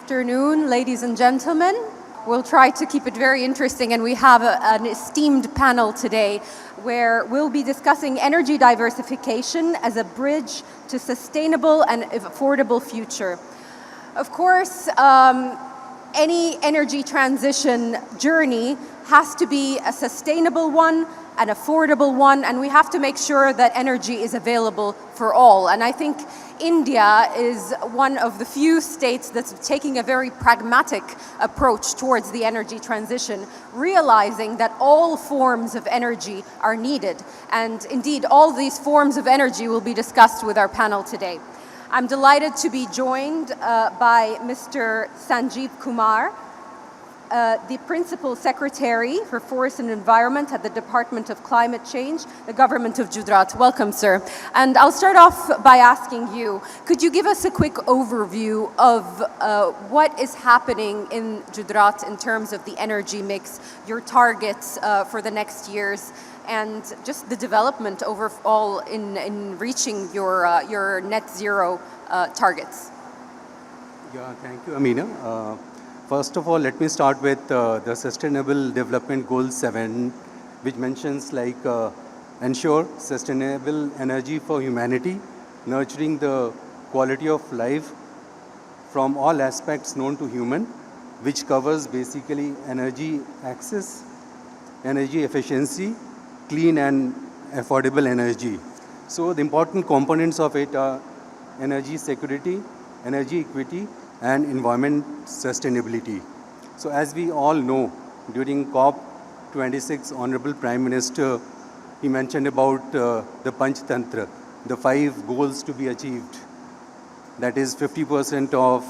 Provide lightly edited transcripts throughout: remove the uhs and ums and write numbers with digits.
afternoon, ladies and gentlemen. We'll try to keep it very interesting, and we have an esteemed panel today where we'll be discussing energy diversification as a bridge to sustainable and affordable future. Of course, any energy transition journey has to be a sustainable one, an affordable one, and we have to make sure that energy is available for all. And I think India is one of the few states that's taking a very pragmatic approach towards the energy transition, realizing that all forms of energy are needed. And indeed, all these forms of energy will be discussed with our panel today. I'm delighted to be joined by Mr. Sanjeev Kumar, the Principal Secretary for Forest and Environment at the Department of Climate Change, the Government of Gujarat. Welcome, sir. And I'll start off by asking you, could you give us a quick overview of what is happening in Gujarat in terms of the energy mix, your targets for the next years, and just the development overall in reaching your net zero targets? Yeah, thank you, Amina. First of all, let me start with the Sustainable Development Goal 7, which mentions ensure sustainable energy for humanity, nurturing the quality of life from all aspects known to human, which covers basically energy access, energy efficiency, clean and affordable energy. So the important components of it are energy security, energy equity, and environment sustainability. So as we all know, during COP26, Honorable Prime Minister, he mentioned about the Panch Tantra, the 5 goals to be achieved. That is 50% of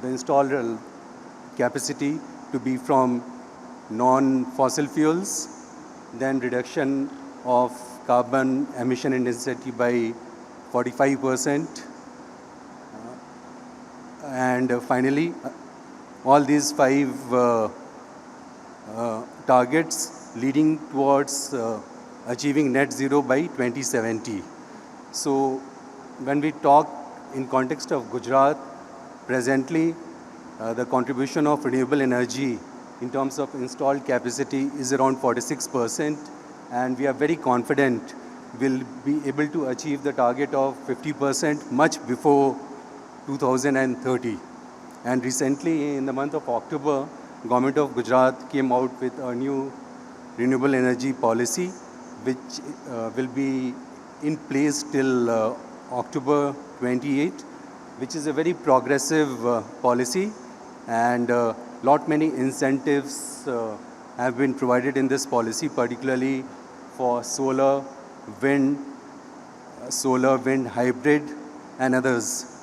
the installed capacity to be from non-fossil fuels, then reduction of carbon emission intensity by 45%, and finally, all these 5 targets leading towards achieving net zero by 2070. So when we talk in context of Gujarat, presently the contribution of renewable energy in terms of installed capacity is around 46%, and we are very confident we'll be able to achieve the target of 50% much before 2030. And recently, in the month of October, Government of Gujarat came out with a new renewable energy policy, which will be in place till October 28, which is a very progressive policy, and many incentives have been provided in this policy, particularly for solar, wind hybrid, and others.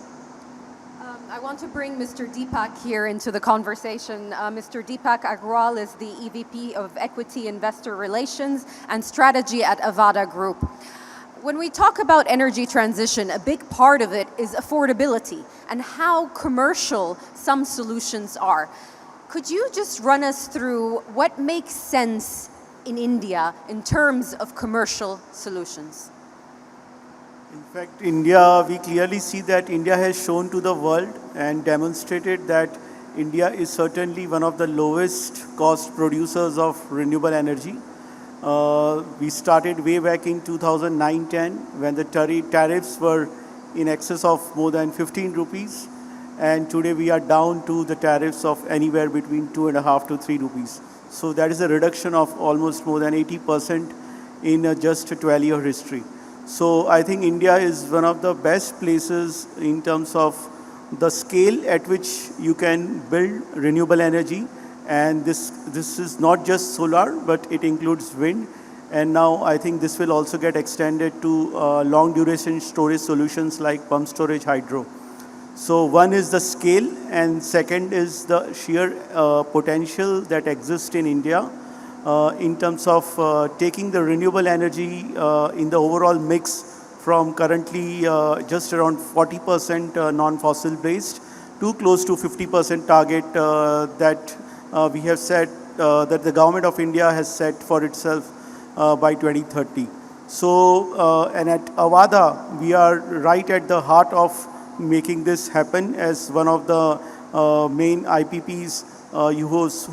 I want to bring Mr. Deepak here into the conversation. Mr. Deepak Agrawal is the EVP of Equity Investor Relations and Strategy at Avada Group. When we talk about energy transition, a big part of it is affordability and how commercial some solutions are. Could you just run us through what makes sense in India in terms of commercial solutions? In fact, India, we clearly see that India has shown to the world and demonstrated that India is certainly one of the lowest cost producers of renewable energy. We started way back in 2009-10 when the tariffs were in excess of more than 15 rupees. And today we are down to the tariffs of anywhere between 2.5 to 3 rupees. So that is a reduction of almost more than 80% in just a 12-year history. So I think India is one of the best places in terms of the scale at which you can build renewable energy. And this is not just solar, but it includes wind. And now I think this will also get extended to long duration storage solutions like pump storage hydro. So one is the scale, and second is the sheer potential that exists in India in terms of taking the renewable energy in the overall mix from currently just around 40% non-fossil based to close to 50% target that we have set, that the government of India has set for itself by 2030. So, and at Avada, we are right at the heart of making this happen as one of the main IPPs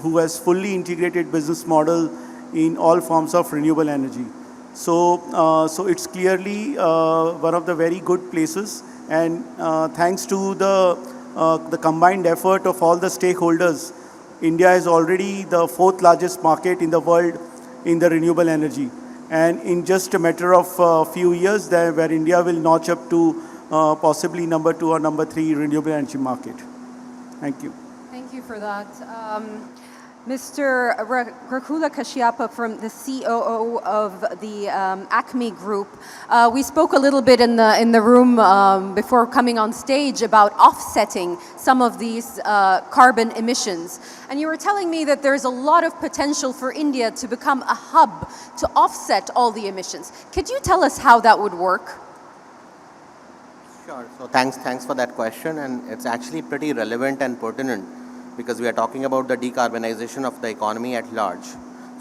who has fully integrated business model in all forms of renewable energy. So it's clearly one of the very good places, and thanks to the combined effort of all the stakeholders, India is already the fourth largest market in the world in the renewable energy. And in just a matter of few years, where India will notch up to possibly number 2 or number 3 renewable energy market. Thank you. Thank you for that. Mr. Rakula Kashyapa from the COO of the Acme Group. We spoke a little bit in the room before coming on stage about offsetting some of these carbon emissions. And you were telling me that there's a lot of potential for India to become a hub to offset all the emissions. Could you tell us how that would work? Sure. So thanks for that question, and it's actually pretty relevant and pertinent because we are talking about the decarbonization of the economy at large.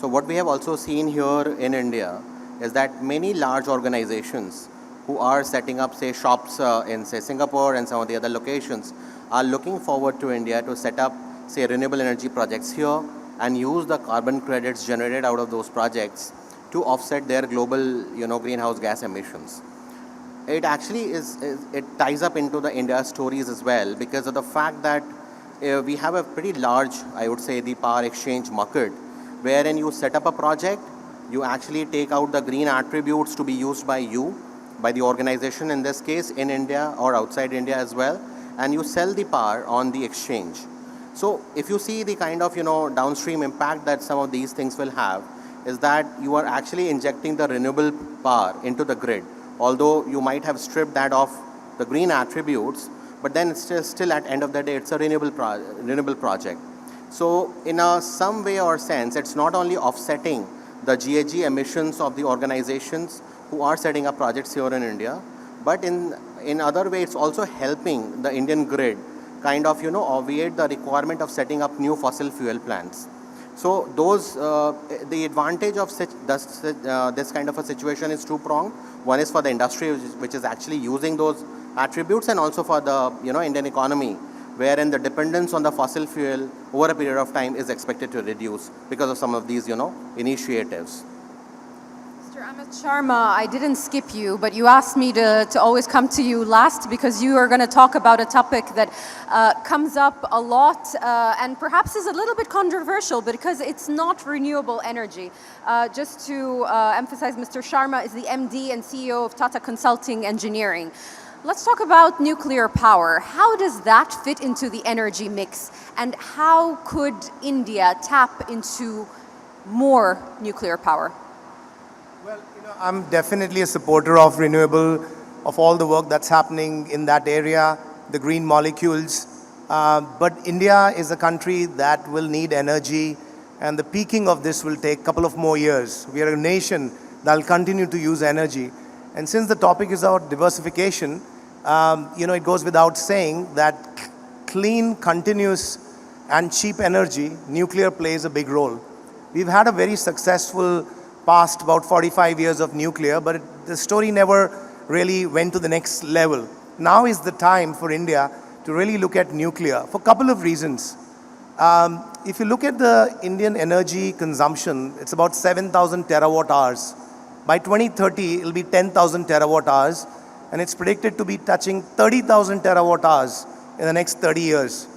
So what we have also seen here in India is that many large organizations who are setting up, say, shops in, say, Singapore and some of the other locations are looking forward to India to set up, say, renewable energy projects here and use the carbon credits generated out of those projects to offset their global, greenhouse gas emissions. It actually it ties up into the India stories as well because of the fact that we have a pretty large, I would say, the power exchange market, wherein you set up a project, you actually take out the green attributes to be used by you, by the organization in this case, in India or outside India as well, and you sell the power on the exchange. So if you see the kind of, downstream impact that some of these things will have, is that you are actually injecting the renewable power into the grid. Although you might have stripped that of the green attributes, but then it's still at end of the day, it's a renewable project. So in some way or sense, it's not only offsetting the GHG emissions of the organizations who are setting up projects here in India, but in other ways, it's also helping the Indian grid kind of, obviate the requirement of setting up new fossil fuel plants. So the advantage of this kind of a situation is two-pronged. One is for the industry, which is actually using those attributes, and also for the Indian economy, wherein the dependence on the fossil fuel over a period of time is expected to reduce because of some of these initiatives. Mr. Amit Sharma, I didn't skip you, but you asked me to always come to you last because you are going to talk about a topic that comes up a lot and perhaps is a little bit controversial because it's not renewable energy. Just to emphasize, Mr. Sharma is the MD and CEO of Tata Consulting Engineering. Let's talk about nuclear power. How does that fit into the energy mix, and how could India tap into more nuclear power? Well, I'm definitely a supporter of renewable, of all the work that's happening in that area, the green molecules. But India is a country that will need energy, and the peaking of this will take a couple of more years. We are a nation that will continue to use energy. And since the topic is about diversification, it goes without saying that clean, continuous, and cheap energy, nuclear plays a big role. We've had a very successful past, about 45 years of nuclear, but the story never really went to the next level. Now is the time for India to really look at nuclear for a couple of reasons. If you look at the Indian energy consumption, it's about 7,000 terawatt hours. By 2030, it'll be 10,000 terawatt hours, and it's predicted to be touching 30,000 terawatt hours in the next 30 years.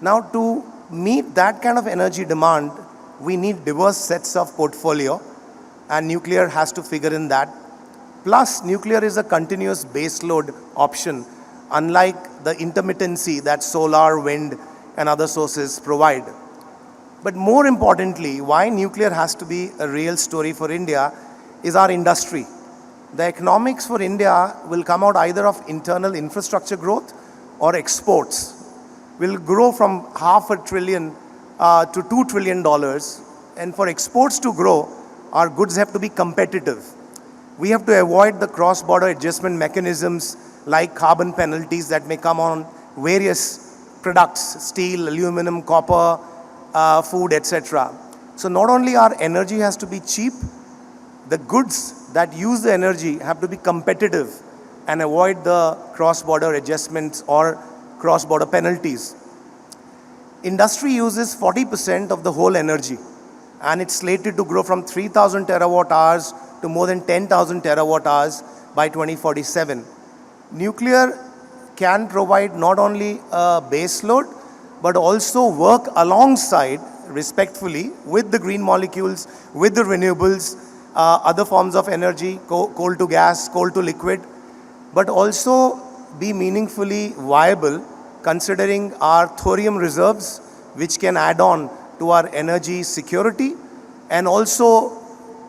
Now, to meet that kind of energy demand, we need diverse sets of portfolio, and nuclear has to figure in that. Plus, nuclear is a continuous baseload option, unlike the intermittency that solar, wind, and other sources provide. But more importantly, why nuclear has to be a real story for India is our industry. The economics for India will come out either of internal infrastructure growth or exports. Will grow from $500 billion to $2 trillion. And for exports to grow, our goods have to be competitive. We have to avoid the cross-border adjustment mechanisms like carbon penalties that may come on various products, steel, aluminum, copper, food, etc. So not only our energy has to be cheap, the goods that use the energy have to be competitive and avoid the cross-border adjustments or cross-border penalties. industry uses 40% of the whole energy, and it's slated to grow from 3,000 terawatt hours to more than 10,000 terawatt hours by 2047. Nuclear can provide not only a base load, but also work alongside, respectfully, with the green molecules, with the renewables, other forms of energy, coal to gas, coal to liquid, but also be meaningfully viable considering our thorium reserves, which can add on to our energy security and also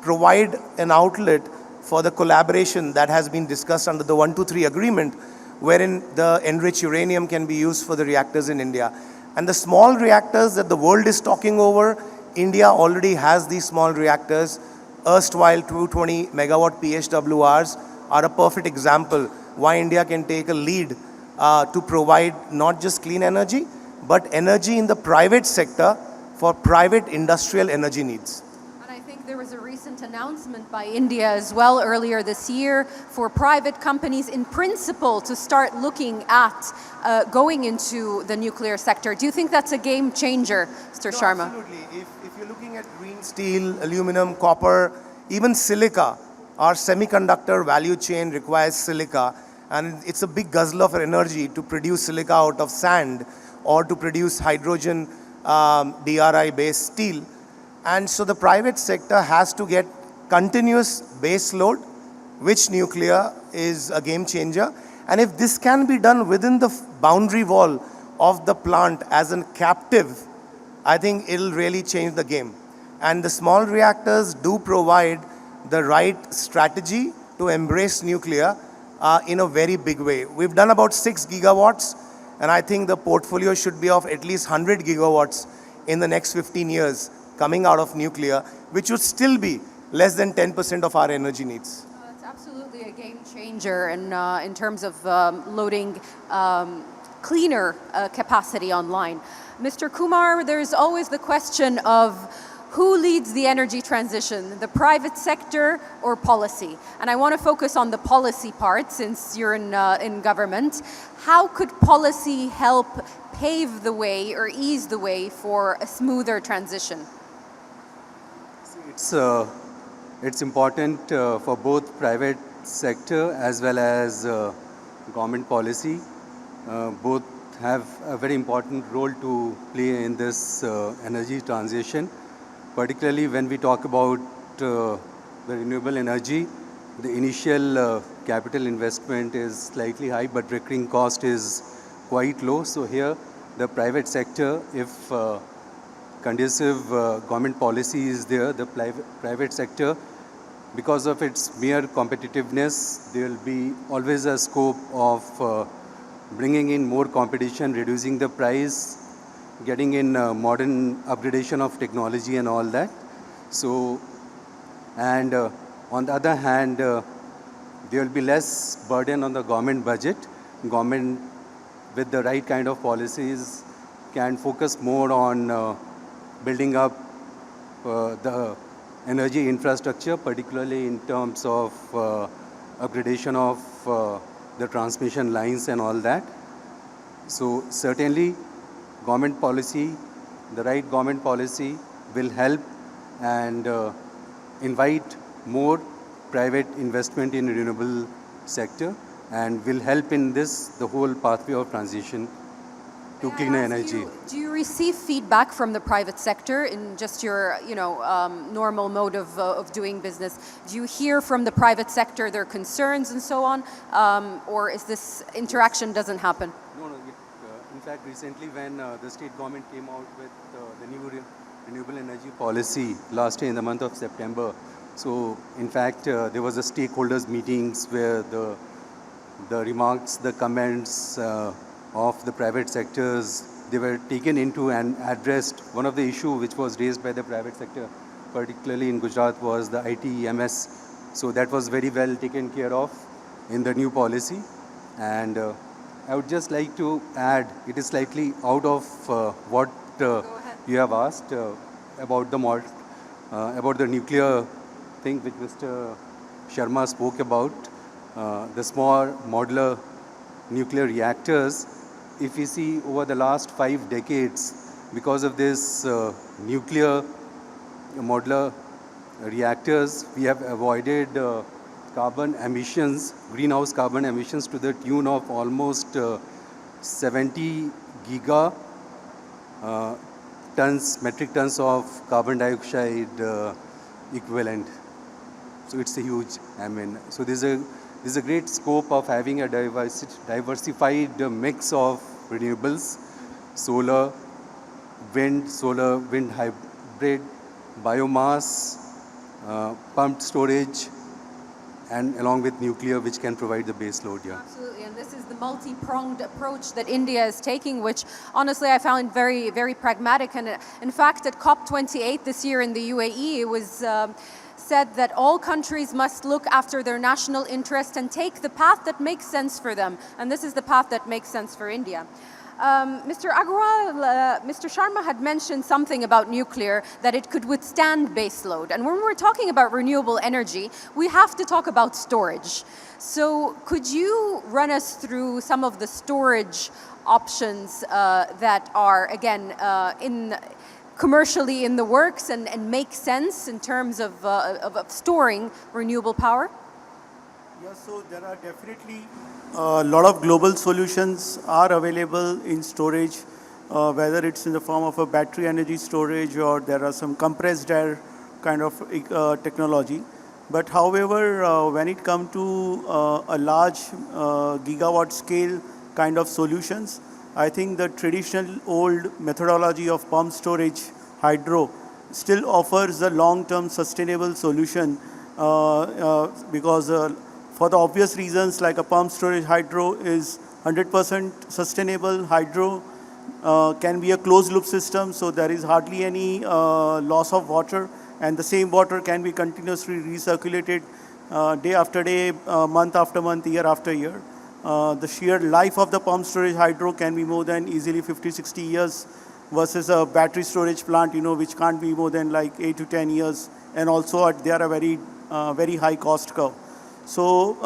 provide an outlet for the collaboration that has been discussed under the 123 agreement, wherein the enriched uranium can be used for the reactors in India. And the small reactors that the world is talking over, India already has these small reactors. Erstwhile 220 megawatt PHWRs are a perfect example why India can take a lead to provide not just clean energy, but energy in the private sector for private industrial energy needs. And I think there was a recent announcement by India as well earlier this year for private companies in principle to start looking at going into the nuclear sector. Do you think that's a game changer, Mr. Sharma? Absolutely. If you're looking at green steel, aluminum, copper, even silica, our semiconductor value chain requires silica, and it's a big guzzler of energy to produce silica out of sand or to produce hydrogen DRI-based steel. And so the private sector has to get continuous base load, which nuclear is a game changer. And if this can be done within the boundary wall of the plant as a captive, I think it'll really change the game. And the small reactors do provide the right strategy to embrace nuclear in a very big way. We've done about 6 gigawatts, and I think the portfolio should be of at least 100 gigawatts in the next 15 years coming out of nuclear, which would still be less than 10% of our energy needs. It's absolutely a game changer in terms of loading cleaner capacity online. Mr. Kumar, there's always the question of who leads the energy transition, the private sector or policy? And I want to focus on the policy part since you're in government. How could policy help pave the way or ease the way for a smoother transition? It's important for both private sector as well as government policy. Both have a very important role to play in this energy transition. Particularly when we talk about the renewable energy, the initial capital investment is slightly high, but recurring cost is quite low. So here, the private sector, if conducive government policy is there, the private sector, because of its mere competitiveness, there will be always a scope of bringing in more competition, reducing the price, getting in modern upgradation of technology and all that. So, and on the other hand, there will be less burden on the government budget. Government with the right kind of policies can focus more on building up the energy infrastructure, particularly in terms of upgradation of the transmission lines and all that. So certainly, government policy, the right government policy will help and invite more private investment in renewable sector and will help in this, the whole pathway of transition to cleaner energy. Do you receive feedback from the private sector in just your normal mode of doing business? Do you hear from the private sector their concerns and so on? Or is this interaction doesn't happen? No. In fact, recently when the state government came out with the new renewable energy policy last year in the month of September, so in fact there was a stakeholders meetings where the remarks, the comments of the private sectors, they were taken into and addressed. One of the issue which was raised by the private sector, particularly in Gujarat, was the ITEMS. So that was very well taken care of in the new policy. And I would just like to add, it is slightly out of what you have asked about the nuclear thing which Mr. Sharma spoke about, the small modular nuclear reactors. If we see over the last 5 decades, because of this nuclear modular reactors, we have avoided carbon emissions, greenhouse carbon emissions to the tune of almost 70 giga metric tons of carbon dioxide equivalent. So it's a huge, so there's a great scope of having a diversified mix of renewables, solar, wind hybrid, biomass, pumped storage, and along with nuclear, which can provide the base load here. Absolutely, and this is the multi-pronged approach that India is taking, which honestly I found very, very pragmatic. And in fact, at COP28 this year in the UAE, it was said that all countries must look after their national interest and take the path that makes sense for them. And this is the path that makes sense for India. Mr. Agarwal, Mr. Sharma had mentioned something about nuclear, that it could withstand baseload. And when we're talking about renewable energy, we have to talk about storage. So could you run us through some of the storage options that are, again, commercially in the works and make sense in terms of storing renewable power? Yeah, so there are definitely a lot of global solutions are available in storage, whether it's in the form of a battery energy storage or there are some compressed air kind of technology. But however, when it comes to a large gigawatt scale kind of solutions, I think the traditional old methodology of pump storage hydro still offers a long-term sustainable solution because for the obvious reasons, like a pump storage hydro is 100% sustainable. Hydro can be a closed loop system, so there is hardly any loss of water, and the same water can be continuously recirculated day after day, month after month, year after year. The sheer life of the pump storage hydro can be more than easily 50, 60 years versus a battery storage plant, which can't be more than like 8 to 10 years, and also they are a very high cost curve. So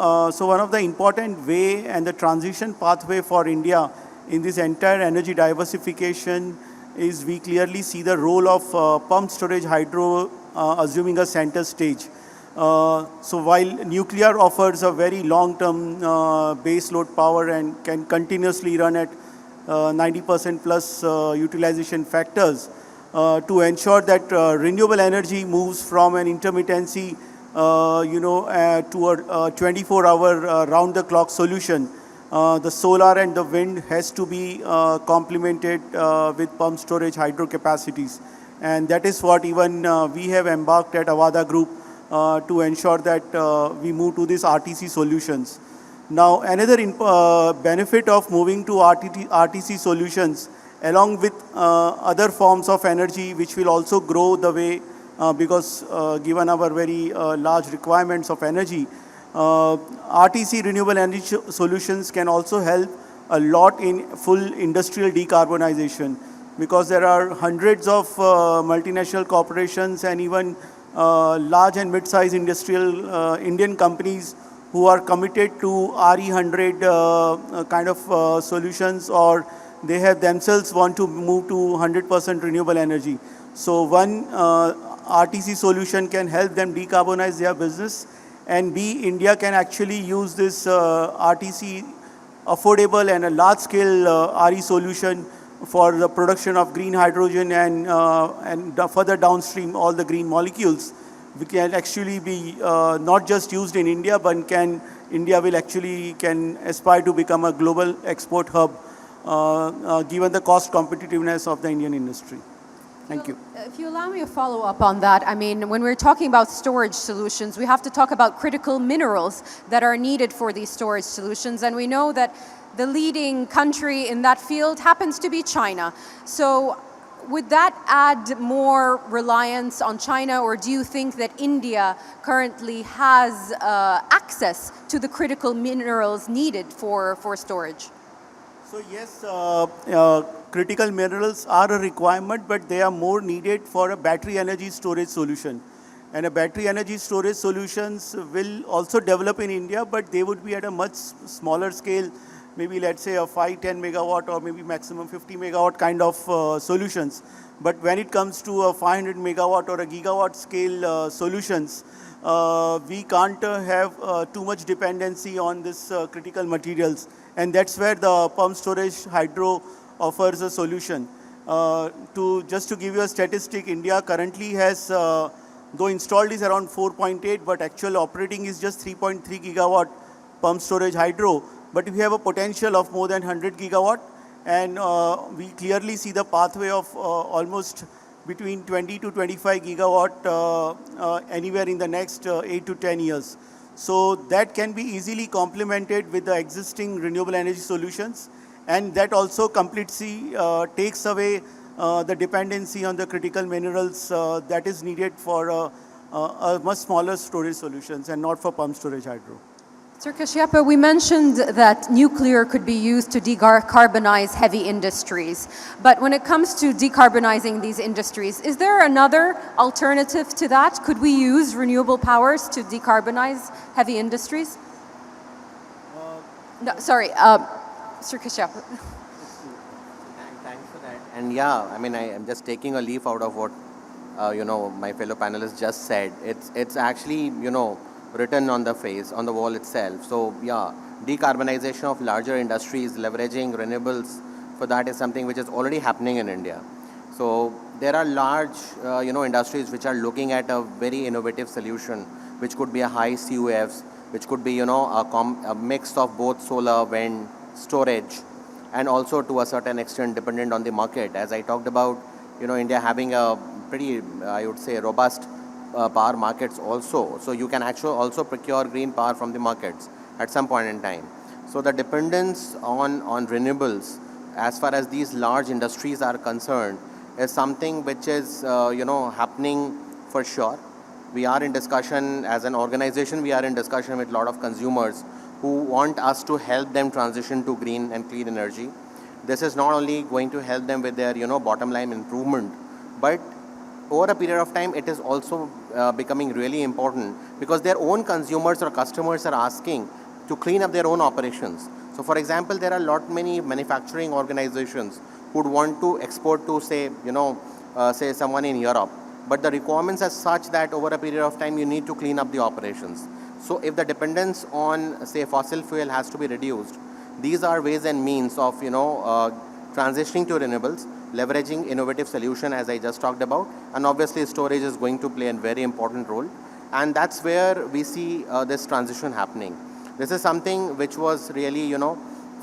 one of the important way and the transition pathway for India in this entire energy diversification is we clearly see the role of pumped storage hydro assuming a center stage. So while nuclear offers a very long-term base load power and can continuously run at 90% plus utilization factors, to ensure that renewable energy moves from an intermittency to a 24-hour round-the-clock solution. The solar and the wind has to be complemented with pump storage hydro capacities. And that is what even we have embarked at Avada Group to ensure that we move to these RTC solutions. Now, another benefit of moving to RTC solutions, along with other forms of energy, which will also grow the way because given our very large requirements of energy, RTC renewable energy solutions can also help a lot in full industrial decarbonization, because there are hundreds of multinational corporations and even large and mid-sized industrial Indian companies who are committed to RE100 kind of solutions, or they have themselves want to move to 100% renewable energy. So one RTC solution can help them decarbonize their business, and B, India can actually use this RTC affordable and a large-scale RE solution for the production of green hydrogen and further downstream all the green molecules. We can actually be not just used in India, but India will actually can aspire to become a global export hub given the cost competitiveness of the Indian industry. Thank you. If you allow me a follow-up on that, I mean, when we're talking about storage solutions, we have to talk about critical minerals that are needed for these storage solutions. And we know that the leading country in that field happens to be China. So would that add more reliance on China, or do you think that India currently has access to the critical minerals needed for storage? So yes, critical minerals are a requirement, but they are more needed for a battery energy storage solution. And a battery energy storage solutions will also develop in India, but they would be at a much smaller scale, maybe let's say a 5, 10 megawatt or maybe maximum 50 megawatt kind of solutions. But when it comes to a 500 megawatt or a gigawatt scale solutions, we can't have too much dependency on this critical materials. And that's where the pump storage hydro offers a solution. Just to give you a statistic, India currently has, though installed is around 4.8, but actual operating is just 3.3 gigawatt pump storage hydro. But we have a potential of more than 100 gigawatt, and we clearly see the pathway of almost between 20 to 25 gigawatt anywhere in the next 8 to 10 years. So that can be easily complemented with the existing renewable energy solutions, and that also completely takes away the dependency on the critical minerals that is needed for a much smaller storage solutions and not for pump storage hydro. Sir Kashyapa, we mentioned that nuclear could be used to decarbonize heavy industries. But when it comes to decarbonizing these industries, is there another alternative to that? Could we use renewable powers to decarbonize heavy industries? No, sorry, Sir Kashyapa. Thanks for that. And yeah, I mean, I am just taking a leaf out of what, my fellow panelists just said. It's actually, written on the face, on the wall itself. So yeah, decarbonization of larger industries, leveraging renewables for that is something which is already happening in India. So there are large, industries which are looking at a very innovative solution, which could be a high CUFs, which could be, a mix of both solar, wind, storage, and also to a certain extent dependent on the market. As I talked about, India having a pretty, I would say, robust power markets also. So you can actually also procure green power from the markets at some point in time. So the dependence on renewables as far as these large industries are concerned is something which is, happening for sure. We are in discussion as an organization, we are in discussion with a lot of consumers who want us to help them transition to green and clean energy. This is not only going to help them with their, bottom line improvement, but over a period of time, it is also becoming really important because their own consumers or customers are asking to clean up their own operations. So for example, there are many manufacturing organizations who would want to export to say someone in Europe. But the requirements are such that over a period of time, you need to clean up the operations. So if the dependence on, say, fossil fuel has to be reduced, these are ways and means of, transitioning to renewables, leveraging innovative solution as I just talked about, and obviously storage is going to play a very important role. And that's where we see this transition happening. This is something which was really,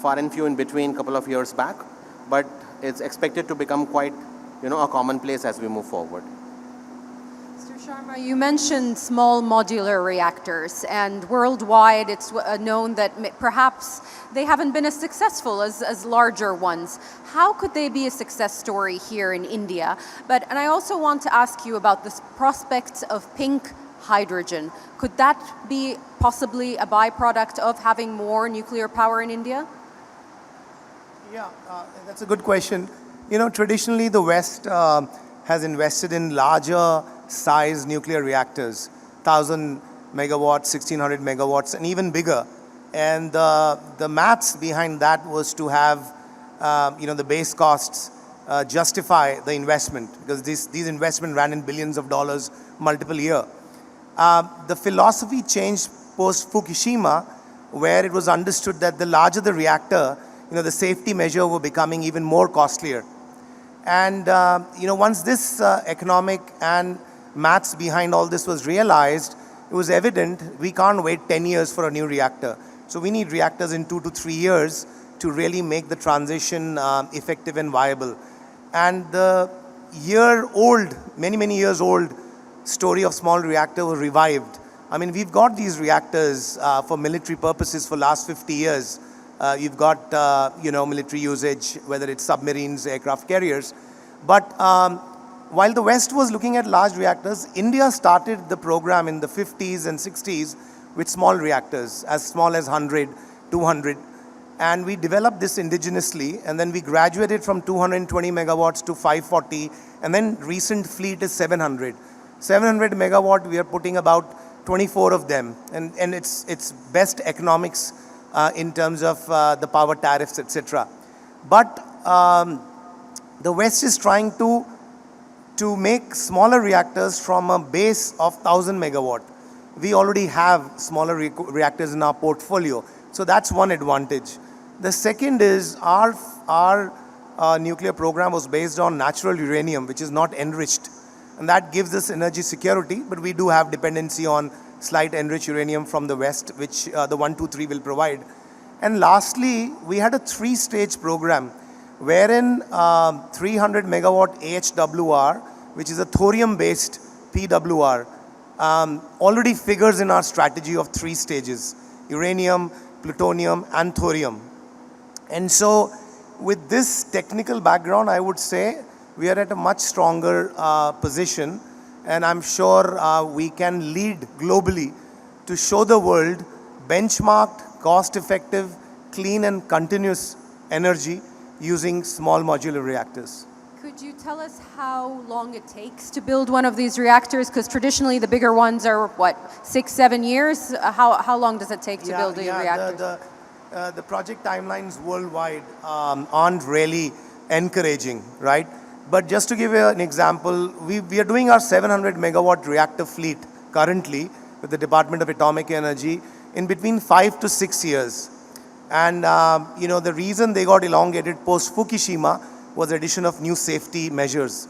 far and few in between a couple of years back, but it's expected to become quite, a commonplace as we move forward. Mr. Sharma, you mentioned small modular reactors, and worldwide it's known that perhaps they haven't been as successful as larger ones. How could they be a success story here in India? And I also want to ask you about this prospect of pink hydrogen. Could that be possibly a byproduct of having more nuclear power in India? Yeah, that's a good question. Traditionally the West has invested in larger size nuclear reactors, 1,000 megawatts, 1,600 megawatts, and even bigger. And the maths behind that was to have, the base costs justify the investment, because these investments ran in billions of dollars multiple year. The philosophy changed post Fukushima, where it was understood that the larger the reactor, the safety measure were becoming even more costlier. And once this economic and maths behind all this was realized, it was evident we can't wait 10 years for a new reactor. So we need reactors in 2 to 3 years to really make the transition effective and viable. And the many years old story of small reactor was revived. I mean, we've got these reactors for military purposes for last 50 years. You've got, military usage, whether it's submarines, aircraft carriers. But while the West was looking at large reactors, India started the program in the 50s and 60s with small reactors, as small as 100, 200. And we developed this indigenously, and then we graduated from 220 megawatts to 540, and then recent fleet is 700. 700 megawatt, we are putting about 24 of them, and it's best economics in terms of the power tariffs, etc. But the West is trying to make smaller reactors from a base of 1000 megawatt. We already have smaller reactors in our portfolio. So that's one advantage. The second is our nuclear program was based on natural uranium, which is not enriched. And that gives us energy security, but we do have dependency on slight enriched uranium from the West, which the 123 will provide. And lastly, we had a 3-stage program wherein 300 megawatt AHWR, which is a thorium-based PWR, already figures in our strategy of 3 stages: uranium, plutonium, and thorium. And so with this technical background, I would say we are at a much stronger position, and I'm sure we can lead globally to show the world benchmarked, cost-effective, clean and continuous energy using small modular reactors. Could you tell us how long it takes to build one of these reactors? Because traditionally the bigger ones are, what, 6-7 years? How long does it take to build a reactor? The project timelines worldwide aren't really encouraging, right? But just to give you an example, we are doing our 700 megawatt reactor fleet currently with the Department of Atomic Energy in between 5 to 6 years. And the reason they got elongated post-Fukushima was addition of new safety measures.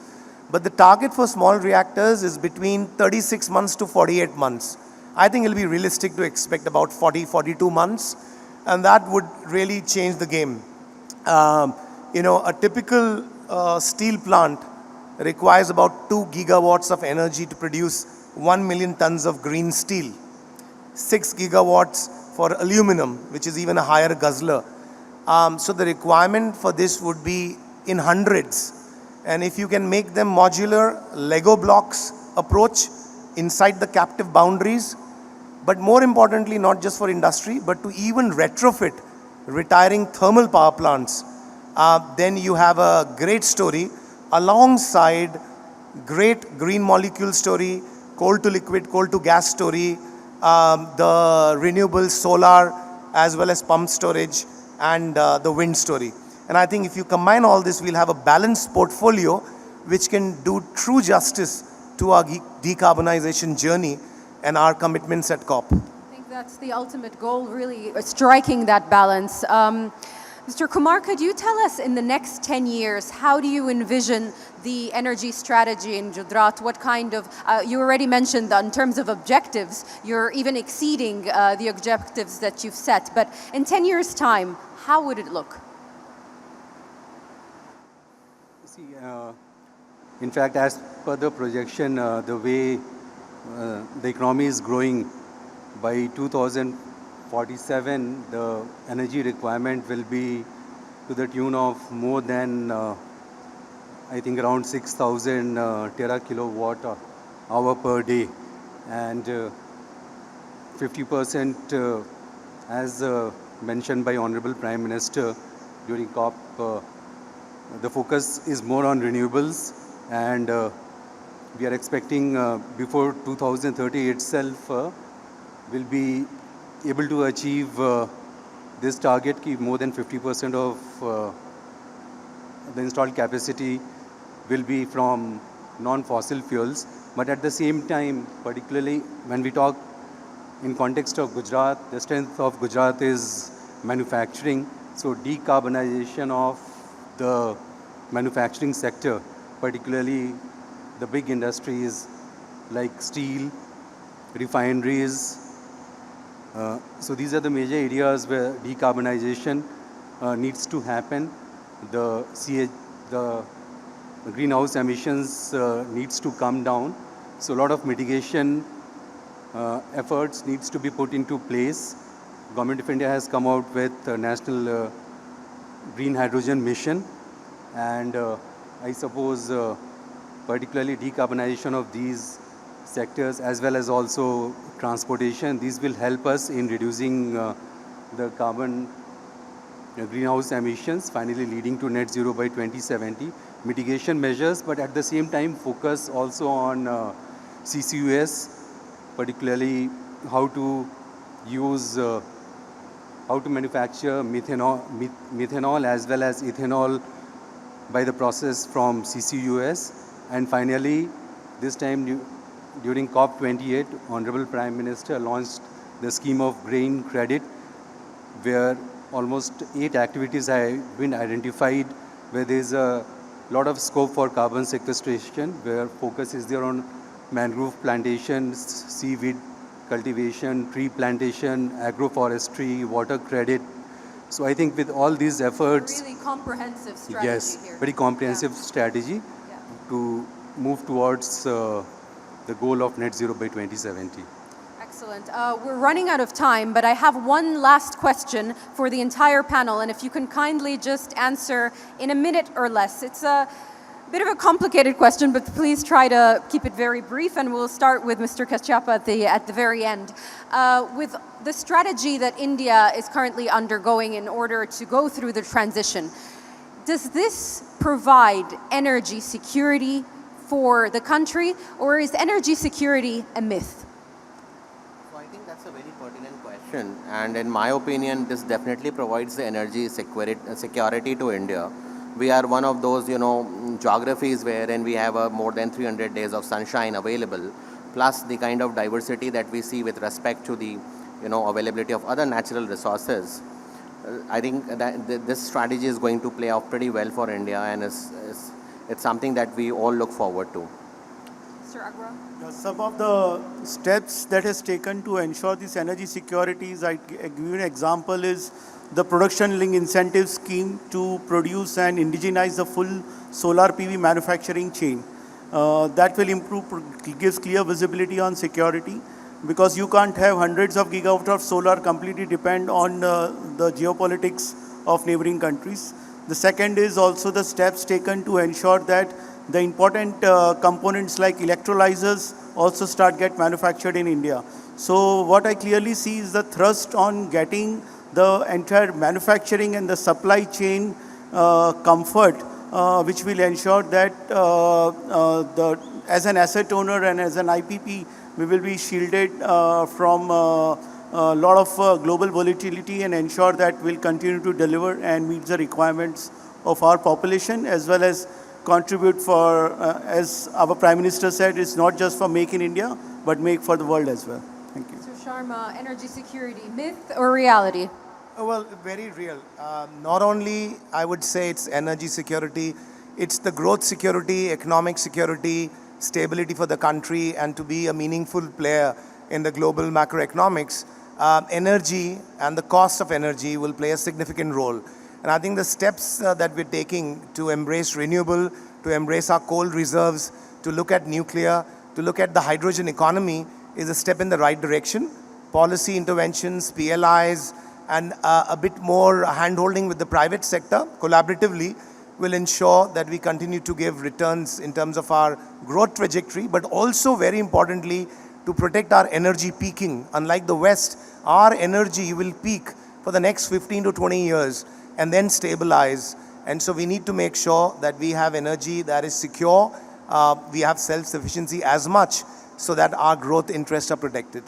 But the target for small reactors is between 36 months to 48 months. I think it'll be realistic to expect about 42 months, and that would really change the game. A typical steel plant requires about 2 gigawatts of energy to produce 1 million tons of green steel. 6 gigawatts for aluminum, which is even a higher guzzler. So the requirement for this would be in hundreds. And if you can make them modular, Lego blocks approach inside the captive boundaries, but more importantly, not just for industry, but to even retrofit retiring thermal power plants, then you have a great story alongside great green molecule story, coal to liquid, coal to gas story, the renewable solar, as well as pump storage, and the wind story. And I think if you combine all this, we'll have a balanced portfolio which can do true justice to our decarbonization journey and our commitments at COP. I think that's the ultimate goal, really, striking that balance. Mr. Kumar, could you tell us in the next 10 years, how do you envision the energy strategy in Gujarat? What kind of, you already mentioned in terms of objectives, you're even exceeding the objectives that you've set, but in 10 years' time, how would it look? See, in fact, as per the projection, the way the economy is growing, by 2047, the energy requirement will be to the tune of more than, I think, around 6,000 tera kilowatt hour per day. And 50%, as mentioned by Honorable Prime Minister during COP, the focus is more on renewables, and we are expecting before 2030 itself will be able to achieve this target, ki more than 50% of the installed capacity will be from non-fossil fuels. But at the same time, particularly when we talk in context of Gujarat, the strength of Gujarat is manufacturing. So decarbonization of the manufacturing sector, particularly the big industries like steel, refineries. So these are the major areas where decarbonization needs to happen. The greenhouse emissions needs to come down. So a lot of mitigation efforts needs to be put into place. Government of India has come out with a national green hydrogen mission, and I suppose particularly decarbonization of these sectors as well as also transportation, these will help us in reducing the carbon greenhouse emissions, finally leading to net zero by 2070. Mitigation measures, but at the same time focus also on CCUS, particularly how to use how to manufacture methanol as well as ethanol by the process from CCUS. And finally, this time during COP28, Honorable Prime Minister launched the scheme of grain credit, where almost 8 activities have been identified where there is a lot of scope for carbon sequestration, where focus is there on mangrove plantation, seaweed cultivation, tree plantation, agroforestry, water credit. So I think with all these efforts, Really comprehensive strategy yes, here. very comprehensive strategy to move towards the goal of net zero by 2070. Excellent. We're running out of time, but I have one last question for the entire panel, and if you can kindly just answer in a minute or less. It's a bit of a complicated question, but please try to keep it very brief, and we'll start with Mr. Kashyap at the very end. With the strategy that India is currently undergoing in order to go through the transition, does this provide energy security for the country, or is energy security a myth? So I think that's a very pertinent question, and in my opinion, this definitely provides the energy security to India. We are one of those, geographies wherein we have more than 300 days of sunshine available, plus the kind of diversity that we see with respect to the, availability of other natural resources. I think that this strategy is going to play out pretty well for India, and it's something that we all look forward to. Mr. Agra? Some of the steps that has taken to ensure this energy security is, I give you an example, is the production link incentive scheme to produce and indigenize the full solar PV manufacturing chain. That will improve, gives clear visibility on security, because you can't have hundreds of gigawatts of solar completely depend on the geopolitics of neighboring countries. The second is also the steps taken to ensure that the important components like electrolyzers also get manufactured in India. So what I clearly see is the thrust on getting the entire manufacturing and the supply chain comfort, which will ensure that as an asset owner and as an IPP, we will be shielded from a lot of global volatility, and ensure that we'll continue to deliver and meet the requirements of our population, as well as contribute for, as our Prime Minister said, it's not just for Make in India, but make for the world as well. Thank you. Mr. Sharma, energy security, myth or reality? Well, very real. Not only, I would say it's energy security, it's the growth security, economic security, stability for the country, and to be a meaningful player in the global macroeconomics. Energy and the cost of energy will play a significant role. And I think the steps that we're taking to embrace renewable, to embrace our coal reserves, to look at nuclear, to look at the hydrogen economy is a step in the right direction. Policy interventions, PLIs, and a bit more hand-holding with the private sector collaboratively will ensure that we continue to give returns in terms of our growth trajectory, but also very importantly to protect our energy peaking. Unlike the West, our energy will peak for the next 15 to 20 years and then stabilize. And so we need to make sure that we have energy that is secure, we have self-sufficiency as much so that our growth interests are protected.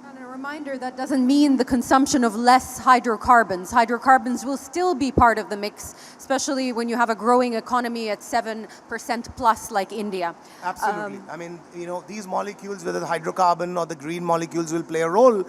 And a reminder, that doesn't mean the consumption of less hydrocarbons. Hydrocarbons will still be part of the mix, especially when you have a growing economy at 7% plus like India. Absolutely. I mean, these molecules, whether the hydrocarbon or the green molecules, will play a role.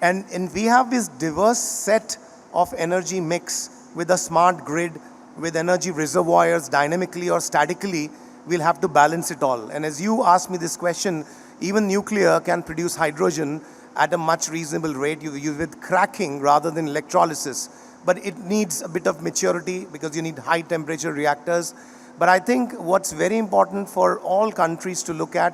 And we have this diverse set of energy mix with a smart grid, with energy reservoirs dynamically or statically. We'll have to balance it all. And as you asked me this question, even nuclear can produce hydrogen at a much reasonable rate with cracking rather than electrolysis. But it needs a bit of maturity because you need high temperature reactors. But I think what's very important for all countries to look at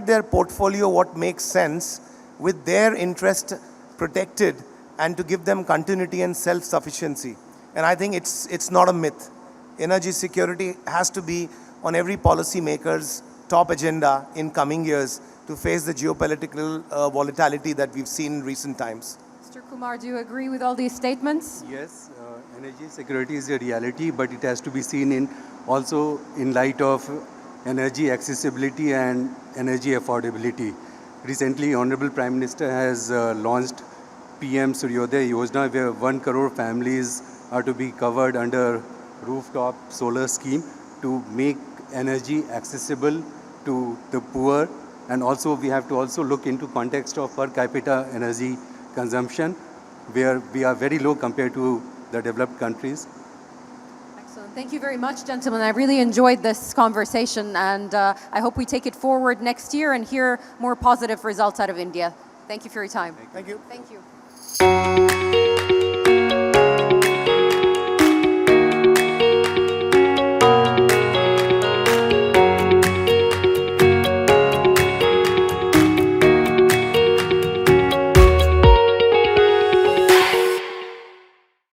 their portfolio, what makes sense with their interest protected, and to give them continuity and self-sufficiency. And I think it's not a myth. Energy security has to be on every policy maker's top agenda in coming years to face the geopolitical volatility that we've seen in recent times. Mr. Kumar, do you agree with all these statements? Yes, energy security is a reality, but it has to be seen also in light of energy accessibility and energy affordability. Recently, Honorable Prime Minister has launched PM Suryodaya Yojana, where 1 crore families are to be covered under rooftop solar scheme to make energy accessible to the poor. And also we have to also look into context of per capita energy consumption, where we are very low compared to the developed countries. Excellent. Thank you very much, gentlemen. I really enjoyed this conversation, and I hope we take it forward next year and hear more positive results out of India. Thank you for your time. Thank you. Thank you.